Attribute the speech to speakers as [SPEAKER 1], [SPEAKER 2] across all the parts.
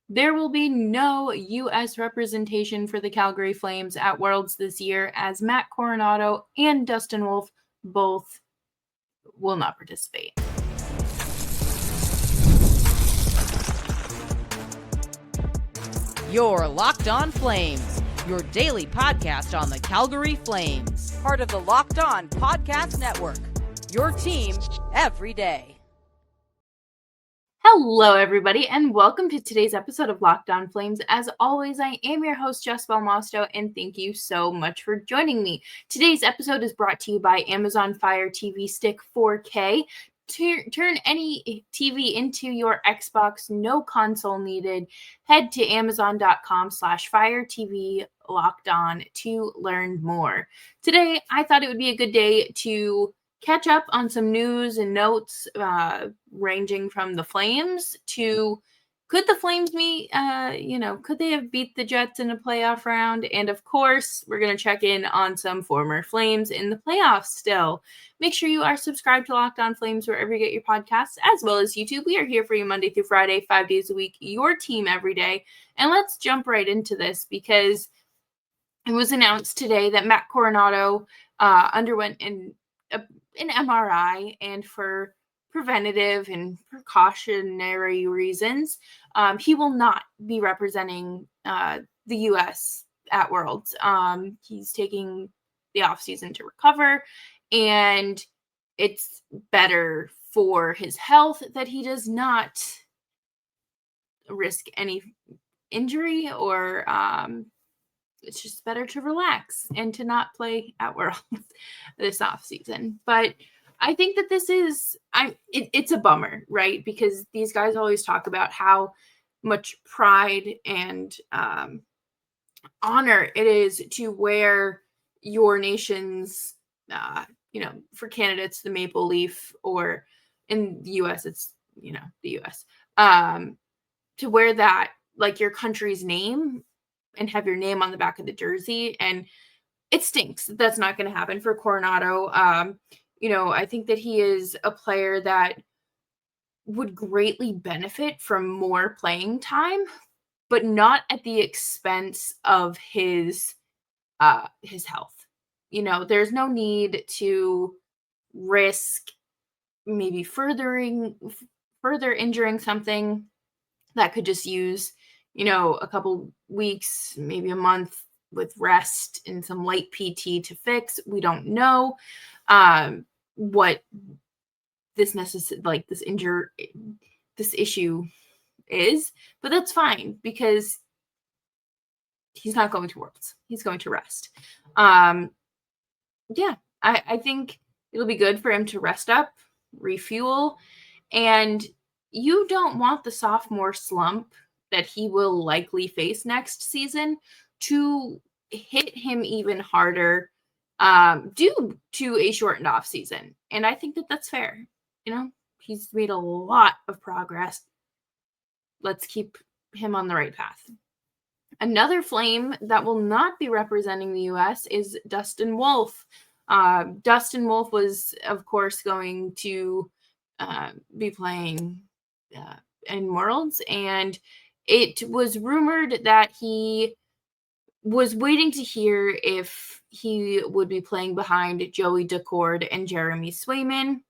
[SPEAKER 1] there will be no U.S. representation for the Calgary Flames at Worlds this year, as Matt Coronato and Dustin Wolf both will not participate.
[SPEAKER 2] You're Locked On Flames, your daily podcast on the Calgary Flames. Part of the Locked On Podcast Network, your team every day.
[SPEAKER 1] Hello, everybody, and welcome to today's episode of Locked On Flames. As always, I am your host, Jess Belmosto, and thank you so much for joining me. Today's episode is brought to you by Amazon Fire TV Stick 4K. Turn any TV into your Xbox, no console needed. Head to amazon.com/Fire TV Locked On to learn more. Today, I thought it would be a good day to catch up on some news and notes ranging from the Flames to could the Flames could they have beat the Jets in a playoff round? And of course, we're going to check in on some former Flames in the playoffs still. Make sure you are subscribed to Locked On Flames wherever you get your podcasts, as well as YouTube. We are here for you Monday through Friday, 5 days a week, your team every day. And let's jump right into this because it was announced today that Matt Coronato underwent an MRI, and for preventative and precautionary reasons, he will not be representing the U.S. at Worlds. He's taking the offseason to recover, and it's better for his health that he does not risk any injury, or it's just better to relax and to not play at Worlds this offseason. But I think that this is, it's a bummer, right? Because these guys always talk about how much pride and honor it is to wear your nation's, for Canada, it's the maple leaf, or in the U.S., it's, the U.S., to wear that, like your country's name, and have your name on the back of the jersey. And it stinks. That's not going to happen for Coronato. I think that he is a player that would greatly benefit from more playing time, but not at the expense of his health. There's no need to risk maybe further injuring something that could just use a couple weeks, maybe a month with rest and some light PT to fix. We don't know what this issue is, but that's fine because he's not going to Worlds. He's going to rest. I think it'll be good for him to rest up, refuel, and you don't want the sophomore slump that he will likely face next season to hit him even harder due to a shortened off season. And I think that that's fair. He's made a lot of progress. Let's keep him on the right path. Another Flame that will not be representing the U.S. is Dustin Wolf. Dustin Wolf was, of course, going to be playing in Worlds, and it was rumored that he was waiting to hear if he would be playing behind Joey Daccord and Jeremy Swayman.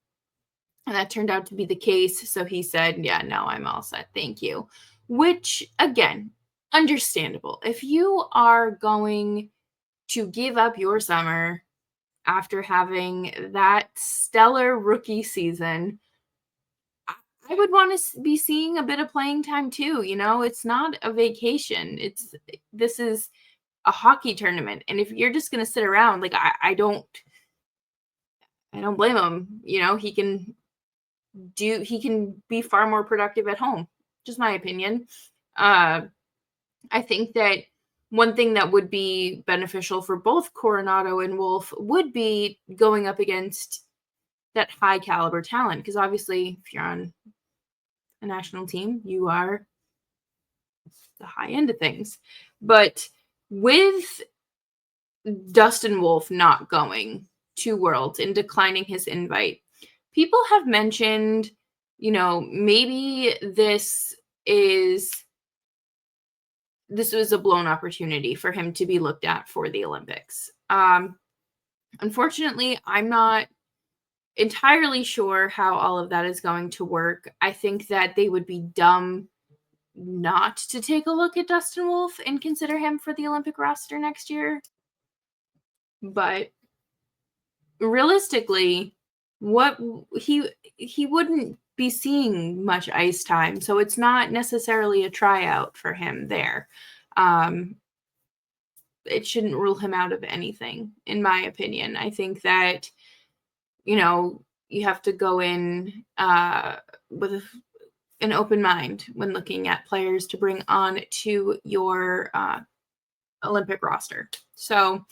[SPEAKER 1] And that turned out to be the case. So he said, yeah, no, I'm all set. Thank you. Which, again, understandable. If you are going to give up your summer after having that stellar rookie season, I would want to be seeing a bit of playing time too. It's not a vacation. This is a hockey tournament. And if you're just going to sit around, I don't blame him. He can be far more productive at home. Just my opinion. I think that one thing that would be beneficial for both Coronato and Wolf would be going up against that high caliber talent. Because obviously, if you're on a national team, you are the high end of things. But with Dustin Wolf not going to Worlds and declining his invite, people have mentioned, maybe this is this was a blown opportunity for him to be looked at for the Olympics. Unfortunately, I'm not entirely sure how all of that is going to work. I think that they would be dumb not to take a look at Dustin Wolf and consider him for the Olympic roster next year. But realistically, what he wouldn't be seeing much ice time, so it's not necessarily a tryout for him there. It shouldn't rule him out of anything, in my opinion. I think that, you have to go in with an open mind when looking at players to bring on to your Olympic roster. So,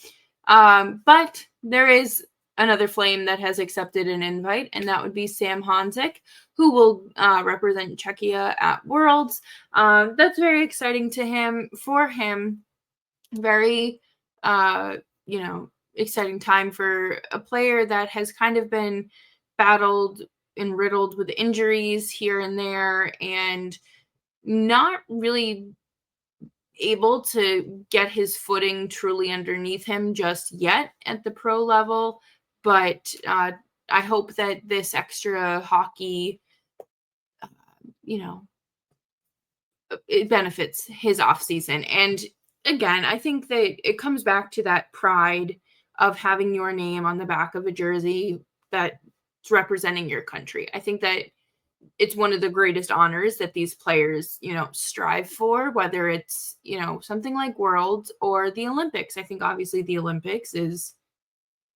[SPEAKER 1] but there is another Flame that has accepted an invite, and that would be Sam Honzik, who will represent Czechia at Worlds. That's very exciting for him. Very, exciting time for a player that has kind of been battled and riddled with injuries here and there, and not really able to get his footing truly underneath him just yet at the pro level. But I hope that this extra hockey, it benefits his offseason. And again, I think that it comes back to that pride of having your name on the back of a jersey that's representing your country. I think that it's one of the greatest honors that these players, strive for, whether it's, something like Worlds or the Olympics. I think obviously the Olympics is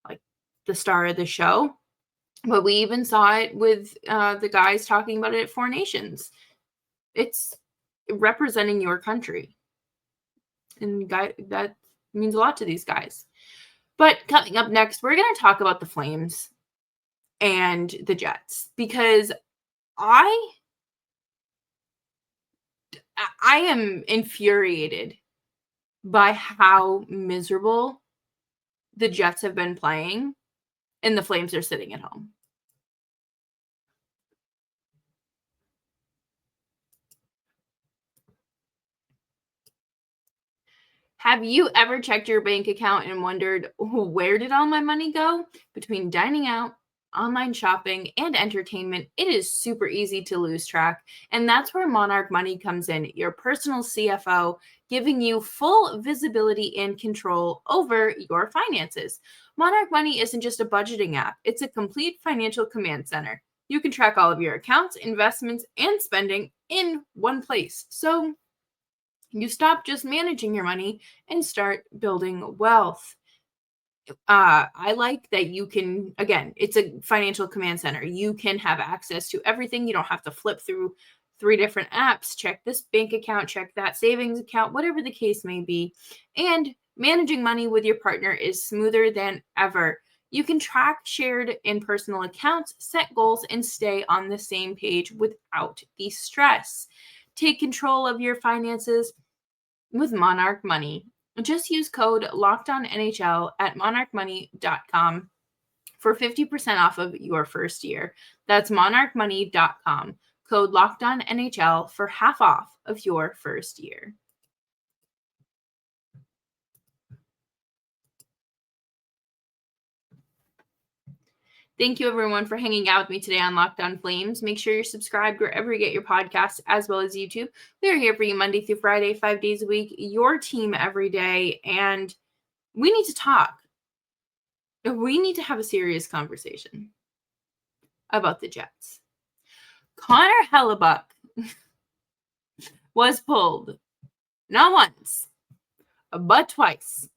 [SPEAKER 1] like the star of the show, but we even saw it with the guys talking about it at Four Nations. It's representing your country. And that means a lot to these guys. But coming up next, we're going to talk about the Flames and the Jets, because I am infuriated by how miserable the Jets have been playing, and the Flames are sitting at home. Have you ever checked your bank account and wondered, where did all my money go? Between dining out, online shopping, and entertainment, it is super easy to lose track. And that's where Monarch Money comes in, your personal CFO, giving you full visibility and control over your finances. Monarch Money isn't just a budgeting app, it's a complete financial command center. You can track all of your accounts, investments, and spending in one place. So you stop just managing your money and start building wealth. I like that you can, again, it's a financial command center. You can have access to everything. You don't have to flip through 3 different apps, check this bank account, check that savings account, whatever the case may be. And managing money with your partner is smoother than ever. You can track shared and personal accounts, set goals, and stay on the same page without the stress. Take control of your finances with Monarch Money. Just use code LOCKEDONNHL at monarchmoney.com for 50% off of your first year. That's monarchmoney.com. Code LOCKEDONNHL for half off of your first year. Thank you, everyone, for hanging out with me today on Locked On Flames. Make sure you're subscribed wherever you get your podcasts, as well as YouTube. We are here for you Monday through Friday, 5 days a week, your team every day, and we need to talk. We need to have a serious conversation about the Jets. Connor Hellebuyck was pulled not once, but twice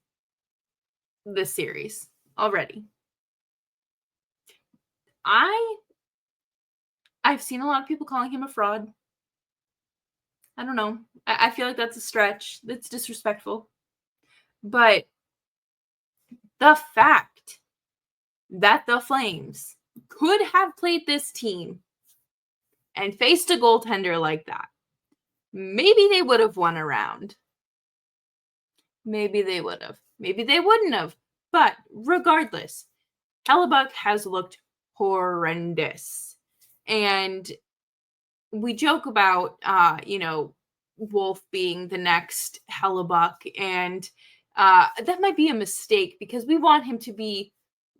[SPEAKER 1] this series already. I've seen a lot of people calling him a fraud. I don't know. I feel like that's a stretch. That's disrespectful. But the fact that the Flames could have played this team and faced a goaltender like that, maybe they would have won a round. Maybe they would have. Maybe they wouldn't have. But regardless, Hellebuyck has looked horrendous. And we joke about, Wolf being the next Hellebuyck, and that might be a mistake because we want him to be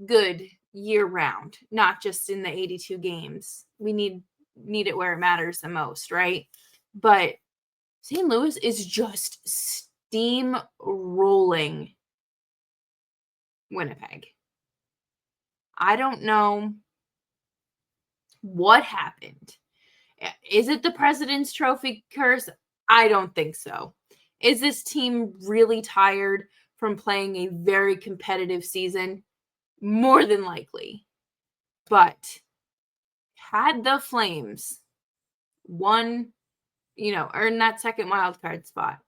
[SPEAKER 1] good year round, not just in the 82 games. We need it where it matters the most, right? But St. Louis is just steamrolling Winnipeg. I don't know what happened. Is it the President's Trophy curse? I don't think so. Is this team really tired from playing a very competitive season? More than likely. But had the Flames won, earned that second wildcard spot,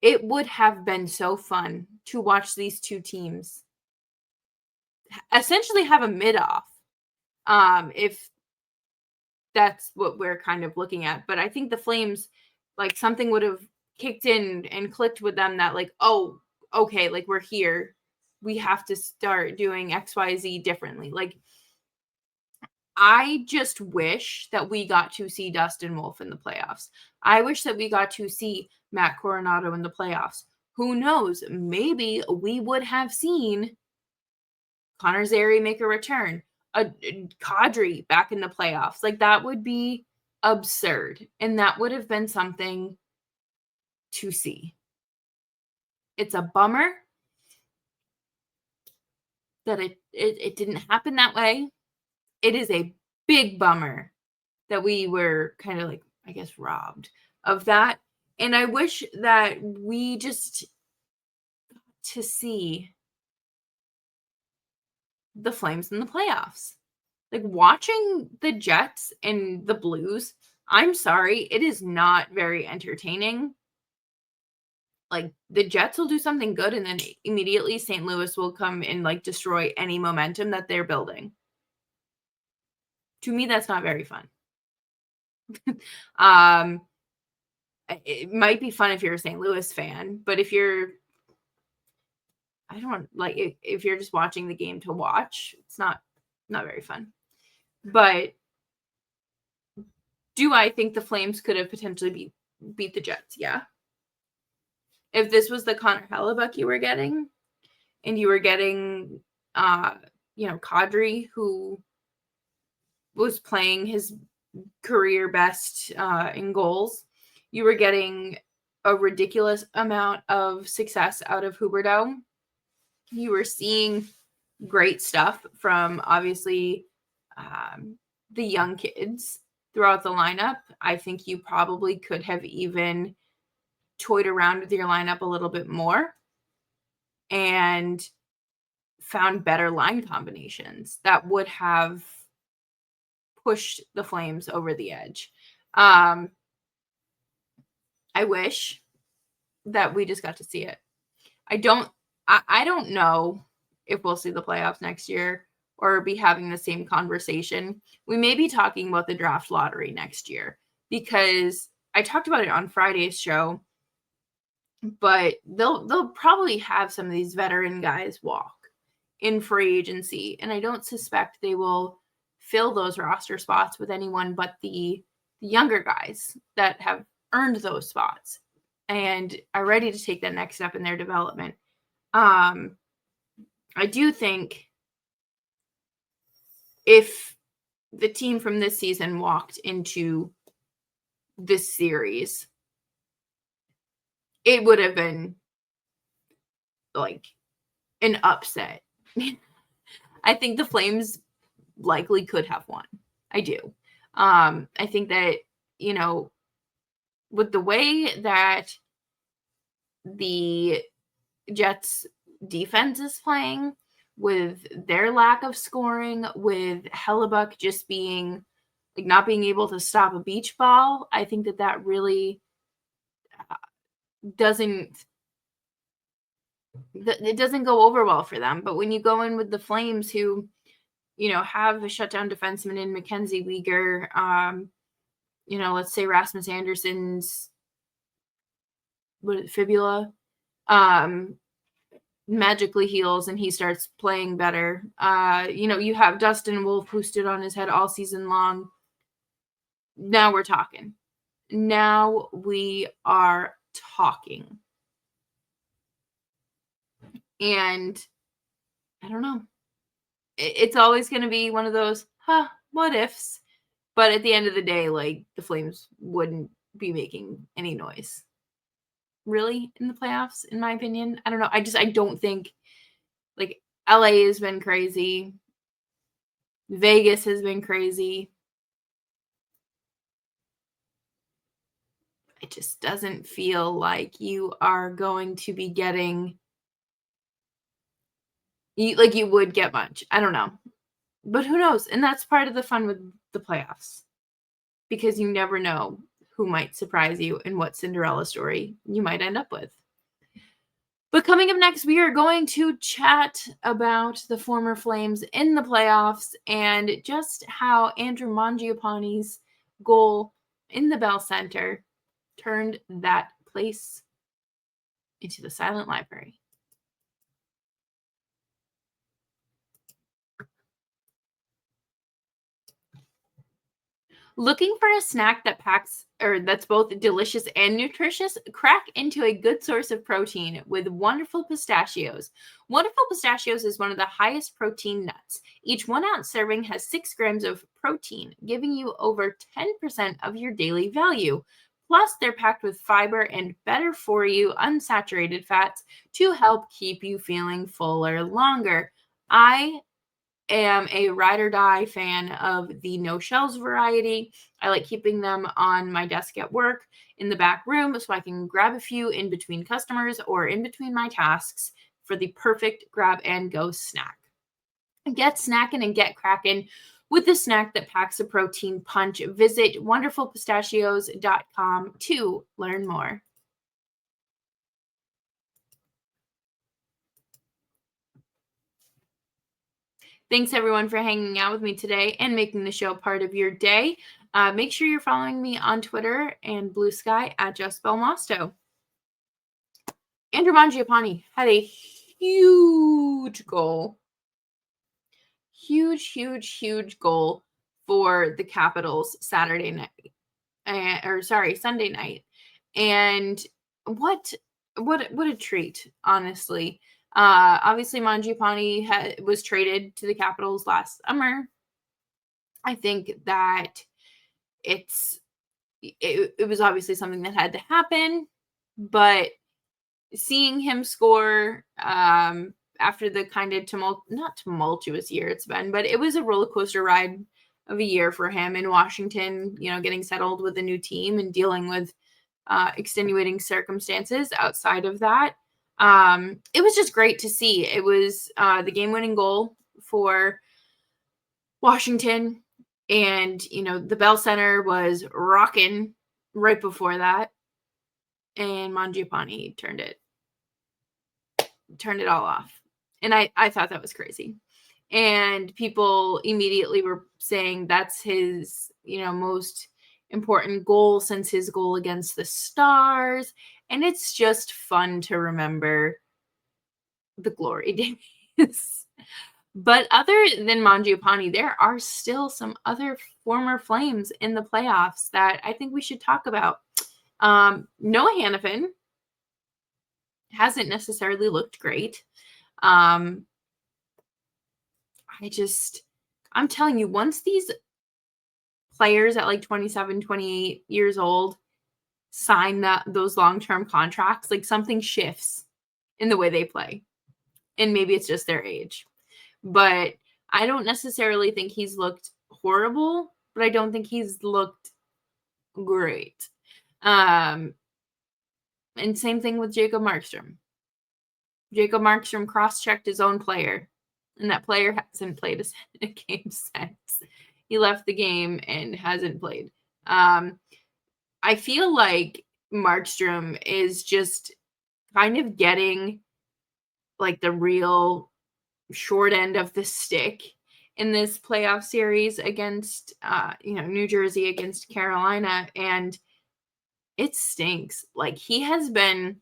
[SPEAKER 1] it would have been so fun to watch these two teams essentially have a mid-off, if that's what we're kind of looking at. But I think the Flames, like, something would have kicked in and clicked with them that, like, oh, okay, like, we're here. We have to start doing XYZ differently. Like, I just wish that we got to see Dustin Wolf in the playoffs. I wish that we got to see Matt Coronato in the playoffs. Who knows? Maybe we would have seen Connor Zary make a return, a Kadri back in the playoffs. Like, that would be absurd. And that would have been something to see. It's a bummer that it didn't happen that way. It is a big bummer that we were kind of, like, I guess, robbed of that. And I wish that we just got to see the Flames in the playoffs. Like, watching the Jets and the Blues, I'm sorry, it is not very entertaining. Like, the Jets will do something good, and then immediately St. Louis will come and, like, destroy any momentum that they're building. To me, that's not very fun. It might be fun if you're a St. Louis fan, but if you're, I don't like, if you're just watching the game to watch, it's not very fun. But do I think the Flames could have potentially beat the Jets? Yeah. If this was the Connor Hellebuyck you were getting, and you were getting, Kadri, who was playing his career best in goals, you were getting a ridiculous amount of success out of Huberdeau. You were seeing great stuff from, obviously, the young kids throughout the lineup. I think you probably could have even toyed around with your lineup a little bit more and found better line combinations that would have pushed the Flames over the edge. I wish that we just got to see it. I don't know if we'll see the playoffs next year or be having the same conversation. We may be talking about the draft lottery next year, because I talked about it on Friday's show, but they'll probably have some of these veteran guys walk in free agency, and I don't suspect they will fill those roster spots with anyone but the younger guys that have earned those spots and are ready to take that next step in their development. I do think if the team from this season walked into this series, it would have been like an upset. I think the Flames likely could have won. I do. I think that, with the way that the Jets defense is playing, with their lack of scoring, with Hellebuyck just being, like, not being able to stop a beach ball, I think that really doesn't go over well for them. But when you go in with the Flames, who, have a shutdown defenseman in Mackenzie Weegar, let's say Rasmus Anderson's fibula magically heals and he starts playing better. You have Dustin Wolf, who stood on his head all season long. Now we're talking. Now we are talking. And I don't know. It's always going to be one of those, what ifs? But at the end of the day, like, the Flames wouldn't be making any noise. Really, in the playoffs, in my opinion. I don't know. I don't think, like, LA has been crazy. Vegas has been crazy. It just doesn't feel like you are going to be getting, you would get much. I don't know. But who knows? And that's part of the fun with the playoffs, because you never know who might surprise you and what Cinderella story you might end up with. But coming up next, we are going to chat about the former Flames in the playoffs and just how Andrew Mangiapane's goal in the Bell Center turned that place into the silent library. Looking for a snack that's both delicious and nutritious? Crack into a good source of protein with Wonderful Pistachios. Wonderful Pistachios is one of the highest protein nuts. Each 1 ounce serving has 6 grams of protein, giving you over 10% of your daily value. Plus, they're packed with fiber and better for you unsaturated fats to help keep you feeling fuller longer. I am a ride or die fan of the no shells variety. I like keeping them on my desk at work in the back room so I can grab a few in between customers or in between my tasks for the perfect grab and go snack. Get snacking and get cracking with the snack that packs a protein punch. Visit wonderfulpistachios.com to learn more. Thanks, everyone, for hanging out with me today and making the show part of your day. Make sure you're following me on Twitter and Blue Sky at Jess Belmosto. Andrew Mangiapane had a huge goal. Huge goal for the Capitals Sunday night. And what a treat, honestly. Obviously, Mangiapane was traded to the Capitals last summer. I think that it was obviously something that had to happen, but seeing him score after the kind of not tumultuous year it's been, but it was a roller coaster ride of a year for him in Washington, getting settled with a new team and dealing with extenuating circumstances outside of that. It was just great to see. It was the game-winning goal for Washington, and the Bell Center was rocking right before that, and Mangiapane turned it all off, and I thought that was crazy. And people immediately were saying that's his most important goal since his goal against the Stars. And it's just fun to remember the glory days. But other than Mangiapane, there are still some other former Flames in the playoffs that I think we should talk about. Noah Hannipan hasn't necessarily looked great. I'm telling you, once these players at like 27, 28 years old sign those long-term contracts, like something shifts in the way they play. And maybe it's just their age. But I don't necessarily think he's looked horrible, but I don't think he's looked great. And same thing with Jacob Marstrom. Jacob Marstrom cross-checked his own player, and that player hasn't played a game since. He left the game and hasn't played. I feel like Marstrom is just kind of getting like the real short end of the stick in this playoff series against New Jersey against Carolina, and it stinks. Like, he has been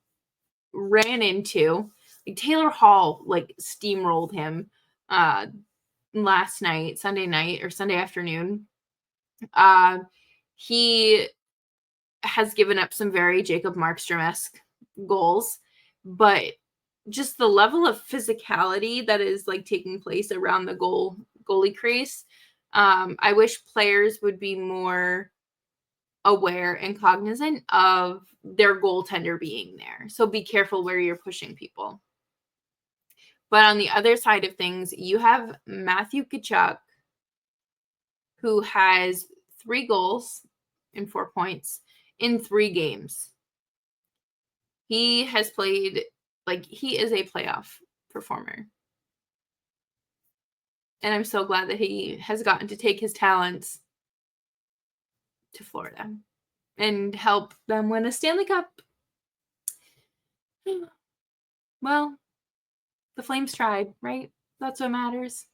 [SPEAKER 1] ran into. Like, Taylor Hall like steamrolled him last night, Sunday night or Sunday afternoon. He has given up some very Jacob Markstrom-esque goals, but just the level of physicality that is like taking place around the goalie crease. I wish players would be more aware and cognizant of their goaltender being there. So be careful where you're pushing people. But on the other side of things, you have Matthew Kachchuck, who has 3 goals and 4 points in 3 games. He has played like he is a playoff performer. And I'm so glad that he has gotten to take his talents to Florida and help them win a Stanley Cup. Well, the Flames tried, right? That's what matters.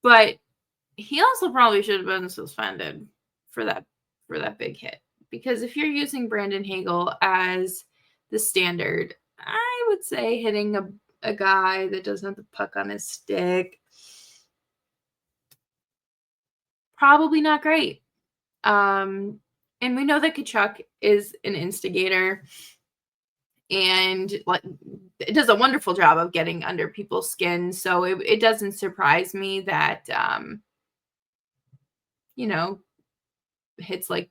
[SPEAKER 1] But he also probably should have been suspended for that big hit. Because if you're using Brandon Hagel as the standard, I would say hitting a guy that doesn't have the puck on his stick, probably not great. And we know that Kachchuck is an instigator and like it does a wonderful job of getting under people's skin. So it doesn't surprise me that hits like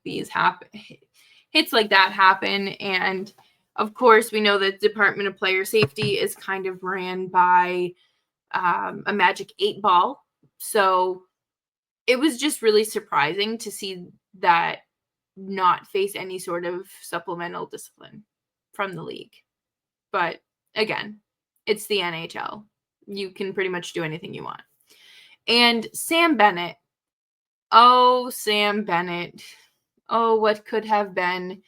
[SPEAKER 1] that happen. And of course, we know that Department of Player Safety is kind of ran by a magic 8 ball. So it was just really surprising to see that not face any sort of supplemental discipline from the league. But again, it's the NHL. You can pretty much do anything you want. And Sam Bennett. Oh, Sam Bennett. Oh, what could have been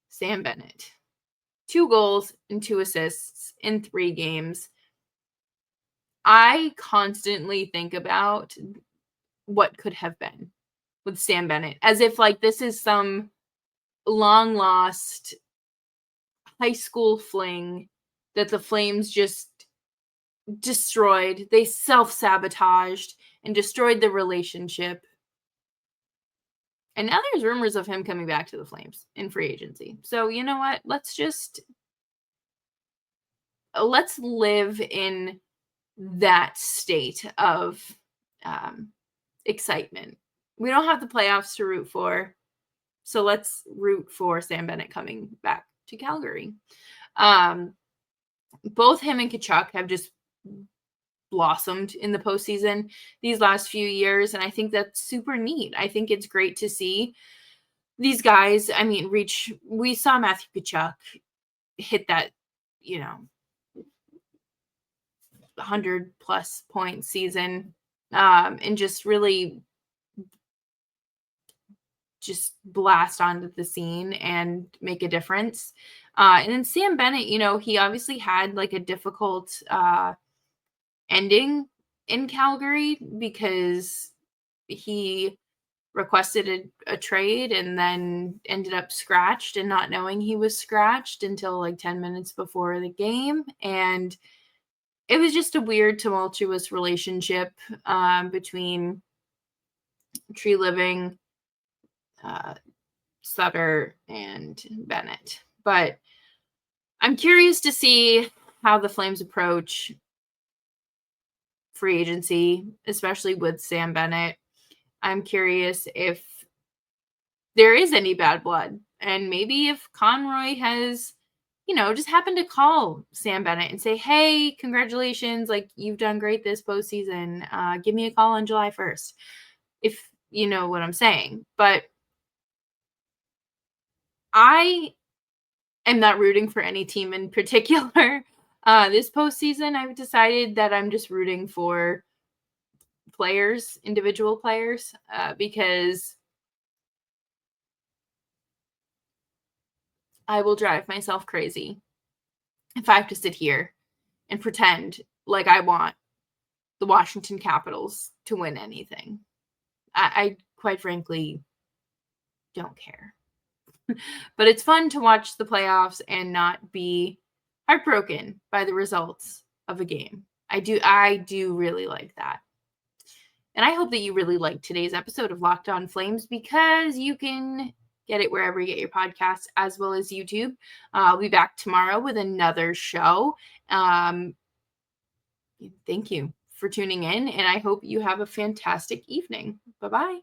[SPEAKER 1] Sam Bennett. 2 goals and 2 assists in 3 games. I constantly think about what could have been with Sam Bennett, as if like this is some long lost high school fling that the Flames just destroyed. They self-sabotaged and destroyed the relationship. And now there's rumors of him coming back to the Flames in free agency. So you know what? Let's live in that state of excitement. We don't have the playoffs to root for, so let's root for Sam Bennett coming back to Calgary. Both him and Kachchuck have just blossomed in the postseason these last few years, and I think that's super neat. I think it's great to see these guys, reach. We saw Matthew Kachchuck hit that, 100+ point season, and just really just blast onto the scene and make a difference. And then Sam Bennett, he obviously had like a difficult ending in Calgary because he requested a trade and then ended up scratched and not knowing he was scratched until like 10 minutes before the game. And it was just a weird, tumultuous relationship between Tree Living, Sutter, and Bennett. But I'm curious to see how the Flames approach free agency, especially with Sam Bennett. I'm curious if there is any bad blood, and maybe if Conroy has, just happened to call Sam Bennett and say, hey, congratulations, like you've done great this postseason. Give me a call on July 1st, if you know what I'm saying. But I am not rooting for any team in particular. This postseason, I've decided that I'm just rooting for players, individual players, because I will drive myself crazy if I have to sit here and pretend like I want the Washington Capitals to win anything. I quite frankly don't care. But it's fun to watch the playoffs and not be heartbroken by the results of a game. I do really like that. And I hope that you really liked today's episode of Locked On Flames, because you can Get it wherever you get your podcasts, as well as YouTube. I'll be back tomorrow with another show. Thank you for tuning in, and I hope you have a fantastic evening. Bye-bye.